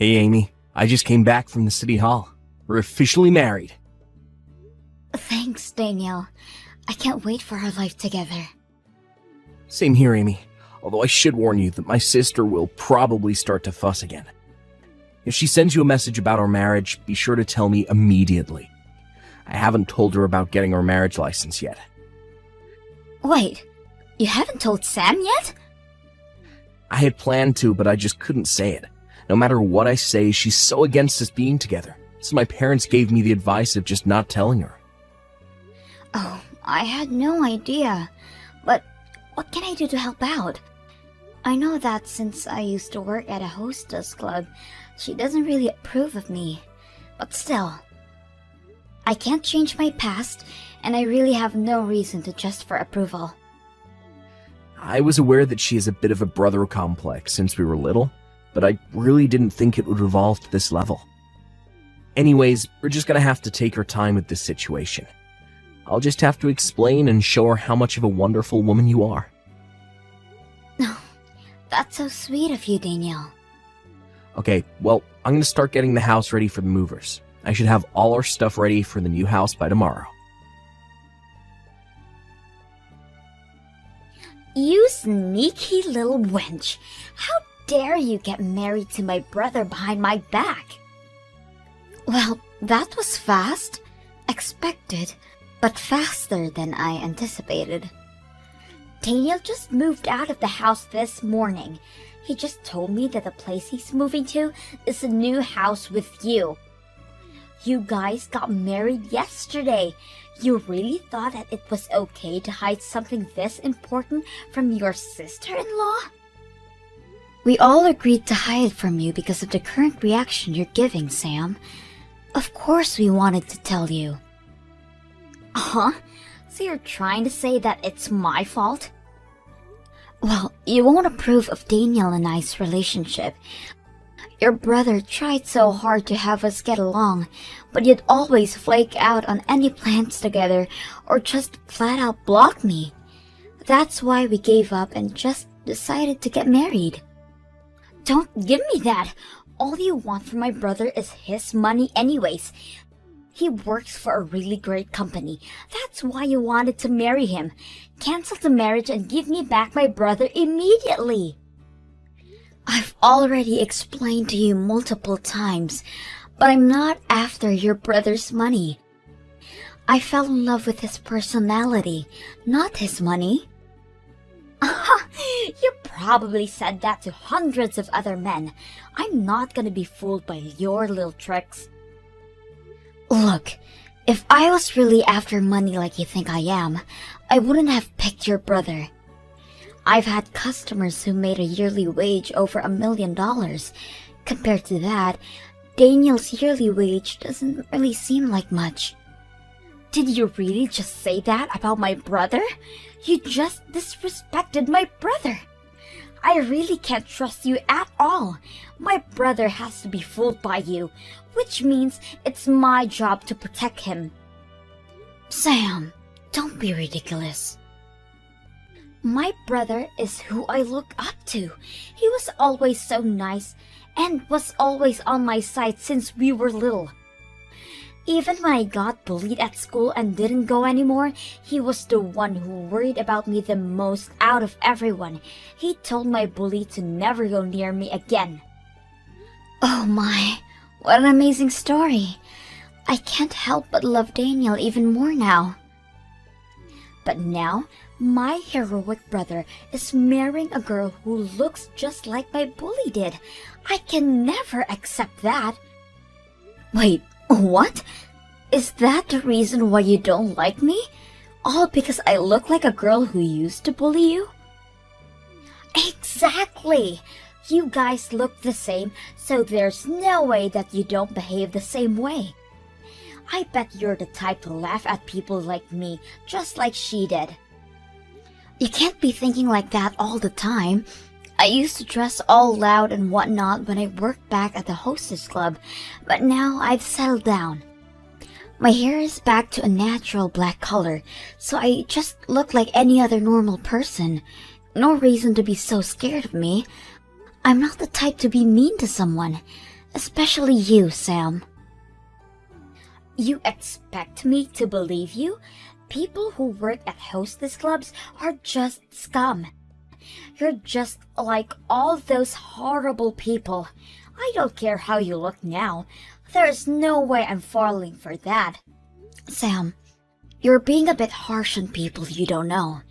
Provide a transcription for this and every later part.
Hey Amy, I just came back from the city hall. We're officially married. Thanks, Daniel. I can't wait for our life together. Same here, Amy. Although I should warn you that my sister will probably start to fuss again. If she sends you a message about our marriage, be sure to tell me immediately. I haven't told her about getting our marriage license yet. Wait, you haven't told Sam yet? I had planned to, but I just couldn't say it. No matter what I say, she's so against us being together. So my parents gave me the advice of just not telling her. Oh, I had no idea. But what can I do to help out? I know that since I used to work at a hostess club, she doesn't really approve of me. But still, I can't change my past, and I really have no reason to just for approval. I was aware that she has a bit of a brother complex since we were little, but I really didn't think it would evolve to this level. Anyways, we're just gonna have to take our time with this situation. I'll just have to explain and show her how much of a wonderful woman you are. That's so sweet of you, Daniel. Okay, well, I'm gonna start getting the house ready for the movers. I should have all our stuff ready for the new house by tomorrow. You sneaky little wench. How dare you get married to my brother behind my back? Well, that was fast. Expected, but faster than I anticipated. Daniel just moved out of the house this morning. He just told me that the place he's moving to is a new house with you. You guys got married yesterday. You really thought that it was okay to hide something this important from your sister-in-law? We all agreed to hide from you because of the current reaction you're giving, Sam. Of course we wanted to tell you. Huh? So you're trying to say that it's my fault? Well, you won't approve of Daniel and I's relationship. Your brother tried so hard to have us get along, but you'd always flake out on any plans together or just flat out block me. That's why we gave up and just decided to get married. Don't give me that! All you want from my brother is his money anyways. He works for a really great company. That's why you wanted to marry him. Cancel the marriage and give me back my brother immediately. I've already explained to you multiple times, but I'm not after your brother's money. I fell in love with his personality, not his money. You probably said that to hundreds of other men. I'm not gonna be fooled by your little tricks. Look, if I was really after money like you think I am, I wouldn't have picked your brother. I've had customers who made a yearly wage over $1 million. Compared to that, Daniel's yearly wage doesn't really seem like much. Did you really just say that about my brother? You just disrespected my brother. I really can't trust you at all. My brother has to be fooled by you, which means it's my job to protect him. Sam, don't be ridiculous. My brother is who I look up to. He was always so nice and was always on my side since we were little. Even when I got bullied at school and didn't go anymore, he was the one who worried about me the most out of everyone. He told my bully to never go near me again. Oh my, what an amazing story. I can't help but love Daniel even more now. But now, my heroic brother is marrying a girl who looks just like my bully did. I can never accept that. Wait, what? Is that the reason why you don't like me? All because I look like a girl who used to bully you? Exactly! You guys look the same, so there's no way that you don't behave the same way. I bet you're the type to laugh at people like me, just like she did. You can't be thinking like that all the time. I used to dress all loud and whatnot when I worked back at the hostess club, but now I've settled down. My hair is back to a natural black color, so I just look like any other normal person. No reason to be so scared of me. I'm not the type to be mean to someone. Especially you, Sam. You expect me to believe you? People who work at hostess clubs are just scum. You're just like all those horrible people. I don't care how you look now. There's no way I'm falling for that. Sam, you're being a bit harsh on people you don't know.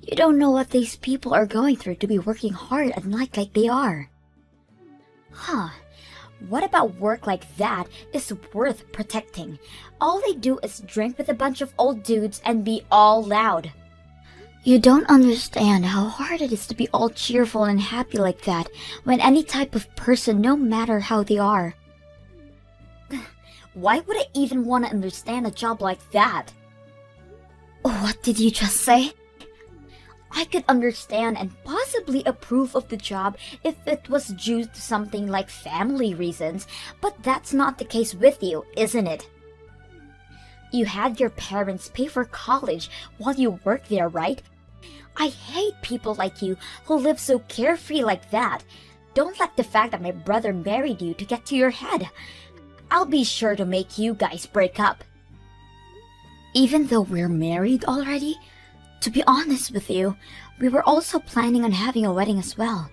You don't know what these people are going through to be working hard at night like they are. Huh. What about work like that is worth protecting? All they do is drink with a bunch of old dudes and be all loud. You don't understand how hard it is to be all cheerful and happy like that when any type of person, no matter how they are. Why would I even want to understand a job like that? What did you just say? I could understand and possibly approve of the job if it was due to something like family reasons, but that's not the case with you, isn't it? You had your parents pay for college while you worked there, right? I hate people like you who live so carefree like that. Don't let the fact that my brother married you to get to your head. I'll be sure to make you guys break up. Even though we're married already, to be honest with you, we were also planning on having a wedding as well.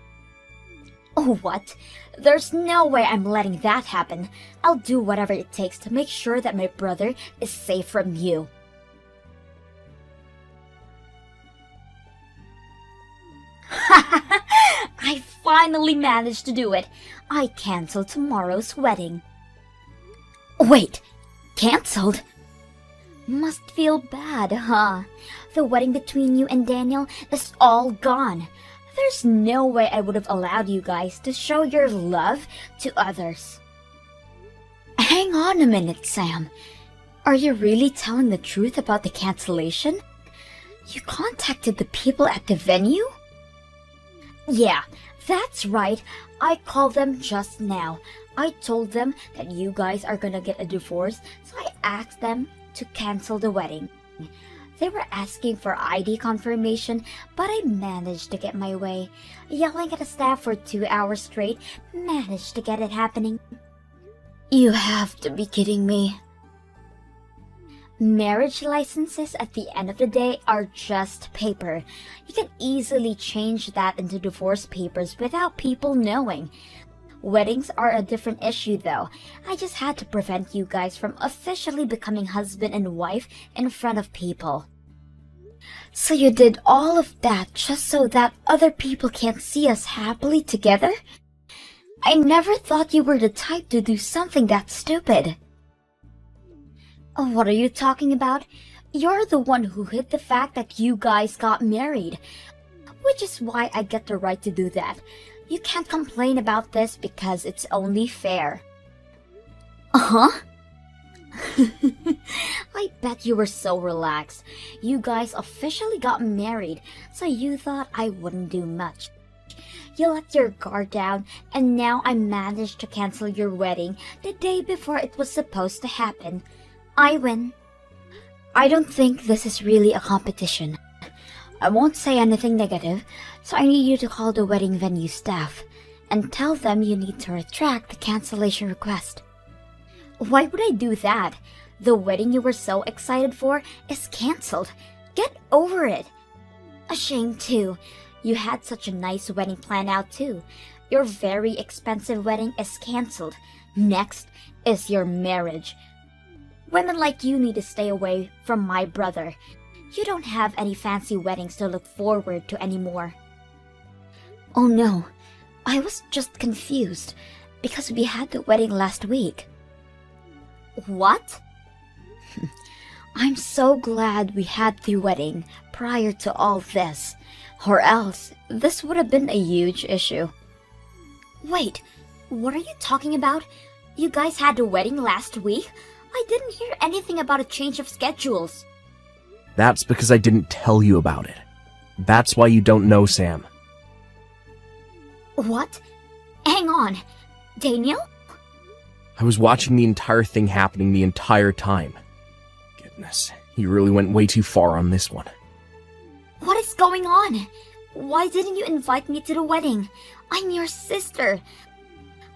Oh, what? There's no way I'm letting that happen. I'll do whatever it takes to make sure that my brother is safe from you. I finally managed to do it. I canceled tomorrow's wedding. Wait, canceled? Must feel bad, huh? The wedding between you and Daniel is all gone. There's no way I would have allowed you guys to show your love to others. Hang on a minute, Sam. Are you really telling the truth about the cancellation? You contacted the people at the venue? Yeah, that's right. I called them just now. I told them that you guys are gonna get a divorce, so I asked them to cancel the wedding. They were asking for ID confirmation, but I managed to get my way. Yelling at the staff for 2 hours straight, managed to get it happening. You have to be kidding me. Marriage licenses at the end of the day are just paper. You can easily change that into divorce papers without people knowing. Weddings are a different issue though. I just had to prevent you guys from officially becoming husband and wife in front of people. So you did all of that just so that other people can't see us happily together? I never thought you were the type to do something that stupid. What are you talking about? You're the one who hid the fact that you guys got married, which is why I get the right to do that. You can't complain about this because it's only fair. Uh-huh. I bet you were so relaxed. You guys officially got married, so you thought I wouldn't do much. You let your guard down, and now I managed to cancel your wedding the day before it was supposed to happen. I win. I don't think this is really a competition. I won't say anything negative, so I need you to call the wedding venue staff and tell them you need to retract the cancellation request. Why would I do that? The wedding you were so excited for is canceled. Get over it. A shame too. You had such a nice wedding planned out too. Your very expensive wedding is canceled. Next is your marriage. Women like you need to stay away from my brother. You don't have any fancy weddings to look forward to anymore. Oh no, I was just confused because we had the wedding last week. What? I'm so glad we had the wedding prior to all this, or else this would have been a huge issue. Wait, what are you talking about? You guys had the wedding last week? I didn't hear anything about a change of schedules. That's because I didn't tell you about it. That's why you don't know, Sam. What? Hang on. Daniel? I was watching the entire thing happening the entire time. Goodness, you really went way too far on this one. What is going on? Why didn't you invite me to the wedding? I'm your sister.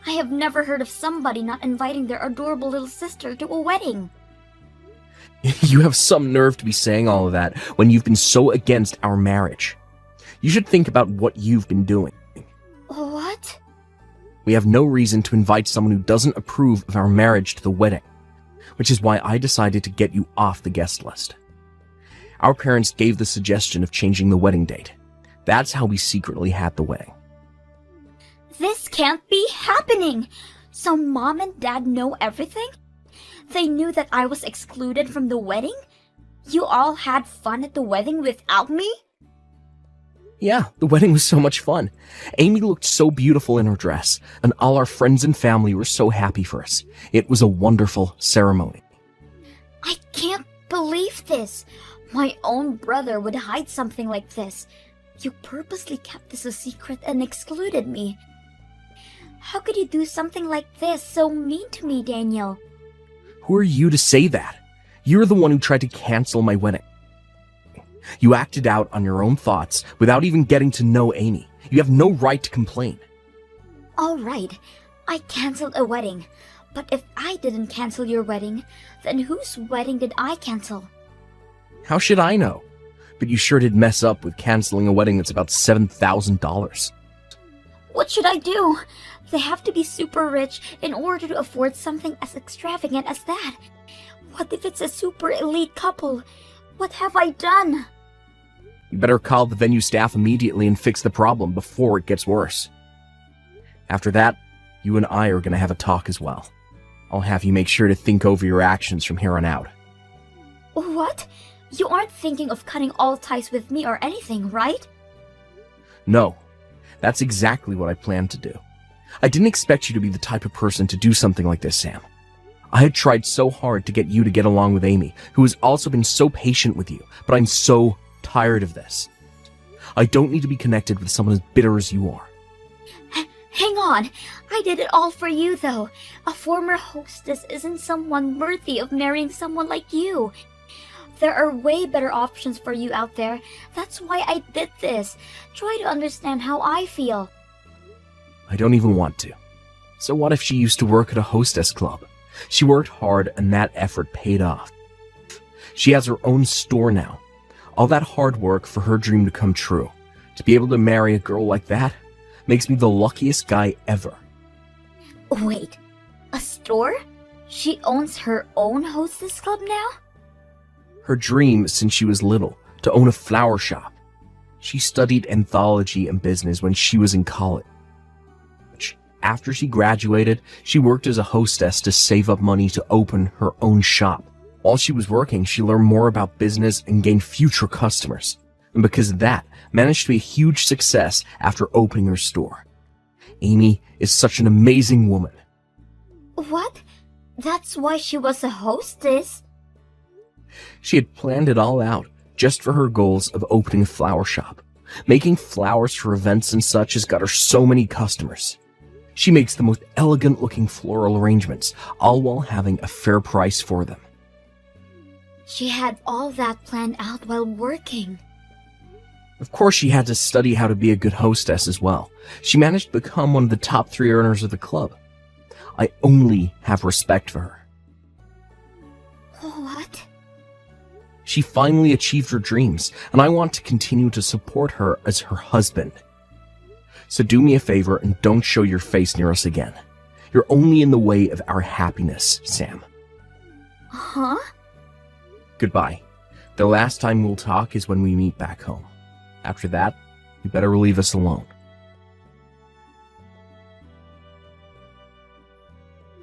I have never heard of somebody not inviting their adorable little sister to a wedding. You have some nerve to be saying all of that when you've been so against our marriage. You should think about what you've been doing. What? We have no reason to invite someone who doesn't approve of our marriage to the wedding, which is why I decided to get you off the guest list. Our parents gave the suggestion of changing the wedding date. That's how we secretly had the wedding. This can't be happening! So Mom and Dad know everything? They knew that I was excluded from the wedding? You all had fun at the wedding without me? Yeah, the wedding was so much fun. Amy looked so beautiful in her dress, and all our friends and family were so happy for us. It was a wonderful ceremony. I can't believe this. My own brother would hide something like this. You purposely kept this a secret and excluded me. How could you do something like this, so mean to me, Daniel? Who are you to say that? You're the one who tried to cancel my wedding. You acted out on your own thoughts without even getting to know Amy. You have no right to complain. All right, I canceled a wedding. But if I didn't cancel your wedding, then whose wedding did I cancel? How should I know? But you sure did mess up with canceling a wedding that's about $7,000. What should I do? They have to be super rich in order to afford something as extravagant as that. What if it's a super elite couple? What have I done? You better call the venue staff immediately and fix the problem before it gets worse. After that, you and I are going to have a talk as well. I'll have you make sure to think over your actions from here on out. What? You aren't thinking of cutting all ties with me or anything, right? No, that's exactly what I planned to do. I didn't expect you to be the type of person to do something like this, Sam. I had tried so hard to get you to get along with Amy, who has also been so patient with you, but I'm so tired of this. I don't need to be connected with someone as bitter as you are. Hang on. I did it all for you, though. A former hostess isn't someone worthy of marrying someone like you. There are way better options for you out there. That's why I did this. Try to understand how I feel. I don't even want to. So what if she used to work at a hostess club? She worked hard and that effort paid off. She has her own store now. All that hard work for her dream to come true. To be able to marry a girl like that makes me the luckiest guy ever. Wait, a store? She owns her own hostess club now? Her dream since she was little, to own a flower shop. She studied anthology and business when she was in college. After she graduated, she worked as a hostess to save up money to open her own shop. While she was working, she learned more about business and gained future customers. And because of that, managed to be a huge success after opening her store. Amy is such an amazing woman. What? That's why she was a hostess? She had planned it all out, just for her goals of opening a flower shop. Making flowers for events and such has got her so many customers. She makes the most elegant-looking floral arrangements, all while having a fair price for them. She had all that planned out while working. Of course, she had to study how to be a good hostess as well. She managed to become one of the top 3 earners of the club. I only have respect for her. What? She finally achieved her dreams, and I want to continue to support her as her husband. So do me a favor and don't show your face near us again. You're only in the way of our happiness, Sam. Huh? Goodbye. The last time we'll talk is when we meet back home. After that, you better leave us alone.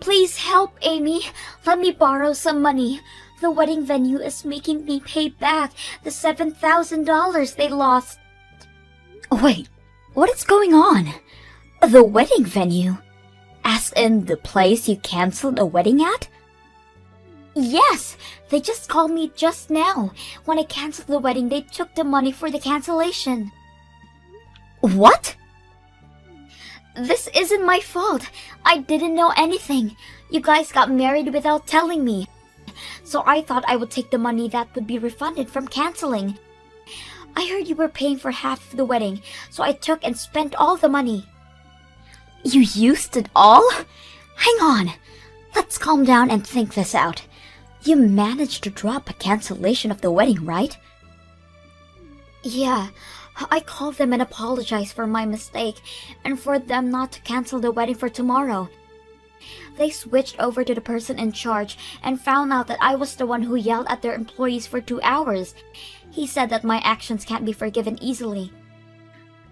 Please help, Amy. Let me borrow some money. The wedding venue is making me pay back the $7,000 they lost. Wait, what is going on? The wedding venue? As in the place you canceled a wedding at? Yes, they just called me just now. When I canceled the wedding, they took the money for the cancellation. What? This isn't my fault. I didn't know anything. You guys got married without telling me. So I thought I would take the money that would be refunded from canceling. I heard you were paying for half of the wedding, so I took and spent all the money. You used it all? Hang on. Let's calm down and think this out. You managed to drop a cancellation of the wedding, right? Yeah, I called them and apologized for my mistake and for them not to cancel the wedding for tomorrow. They switched over to the person in charge and found out that I was the one who yelled at their employees for 2 hours. He said that my actions can't be forgiven easily.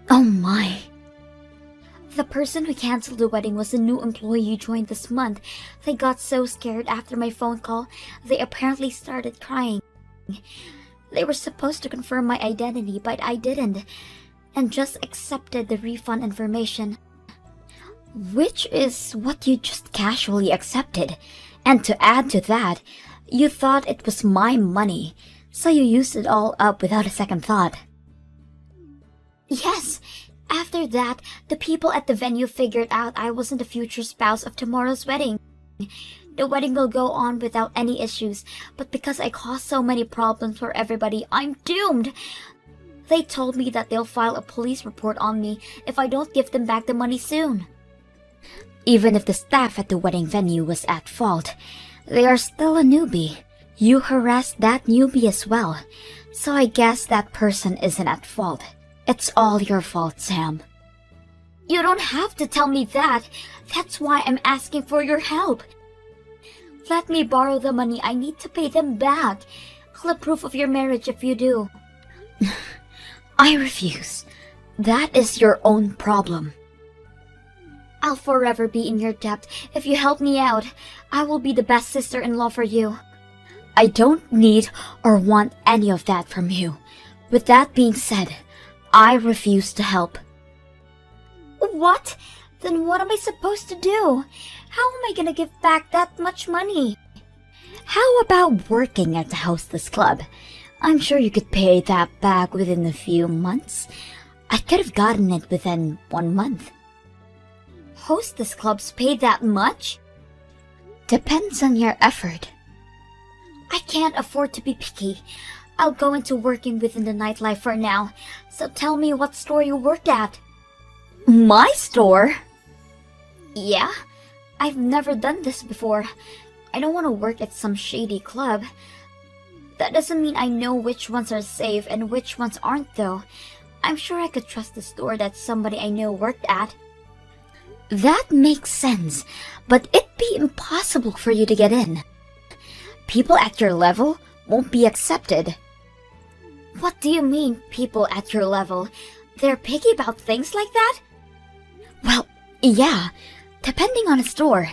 Oh my. The person who canceled the wedding was a new employee who joined this month. They got so scared after my phone call, they apparently started crying. They were supposed to confirm my identity, but I didn't, and just accepted the refund information. Which is what you just casually accepted. And to add to that, you thought it was my money, so you used it all up without a second thought. Yes. After that, the people at the venue figured out I wasn't the future spouse of tomorrow's wedding. The wedding will go on without any issues, but because I caused so many problems for everybody, I'm doomed. They told me that they'll file a police report on me if I don't give them back the money soon. Even if the staff at the wedding venue was at fault, they are still a newbie. You harassed that newbie as well, so I guess that person isn't at fault. It's all your fault, Sam. You don't have to tell me that. That's why I'm asking for your help. Let me borrow the money. I need to pay them back. Clip proof of your marriage if you do. I refuse. That is your own problem. I'll forever be in your debt. If you help me out, I will be the best sister-in-law for you. I don't need or want any of that from you. With that being said, I refuse to help. What? Then what am I supposed to do? How am I gonna give back that much money? How about working at the Hostess Club? I'm sure you could pay that back within a few months. I could have gotten it within 1 month. Hostess clubs pay that much? Depends on your effort. I can't afford to be picky. I'll go into working within the nightlife for now, so tell me what store you worked at. My store? Yeah, I've never done this before. I don't want to work at some shady club. That doesn't mean I know which ones are safe and which ones aren't though. I'm sure I could trust the store that somebody I know worked at. That makes sense, but it'd be impossible for you to get in. People at your level won't be accepted. What do you mean, people at your level? They're picky about things like that? Well, yeah, depending on the store.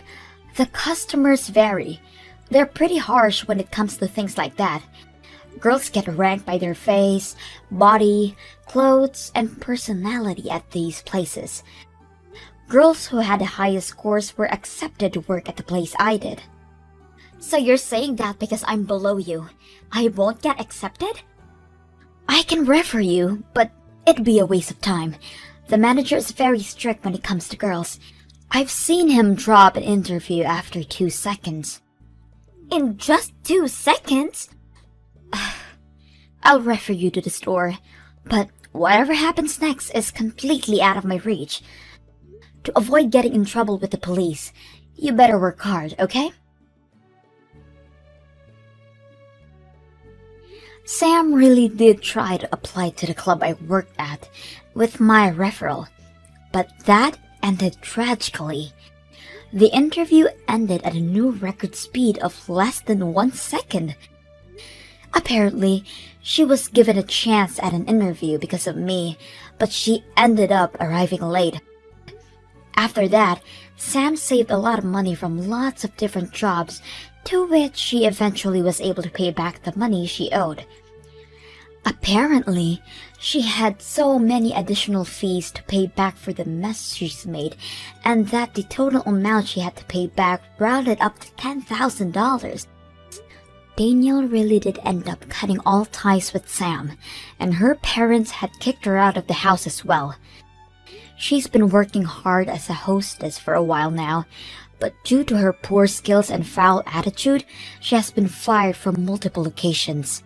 The customers vary. They're pretty harsh when it comes to things like that. Girls get ranked by their face, body, clothes, and personality at these places. Girls who had the highest scores were accepted to work at the place I did. So you're saying that because I'm below you, I won't get accepted? I can refer you, but it'd be a waste of time. The manager is very strict when it comes to girls. I've seen him drop an interview after 2 seconds. In just 2 seconds? I'll refer you to the store, but whatever happens next is completely out of my reach. To avoid getting in trouble with the police, you better work hard, okay? Sam really did try to apply to the club I worked at with my referral, but that ended tragically. The interview ended at a new record speed of less than 1 second. Apparently, she was given a chance at an interview because of me, but she ended up arriving late. After that, Sam saved a lot of money from lots of different jobs, to which she eventually was able to pay back the money she owed. Apparently, she had so many additional fees to pay back for the mess she's made, and that the total amount she had to pay back rounded up to $10,000. Daniel really did end up cutting all ties with Sam, and her parents had kicked her out of the house as well. She's been working hard as a hostess for a while now, but due to her poor skills and foul attitude, she has been fired from multiple locations.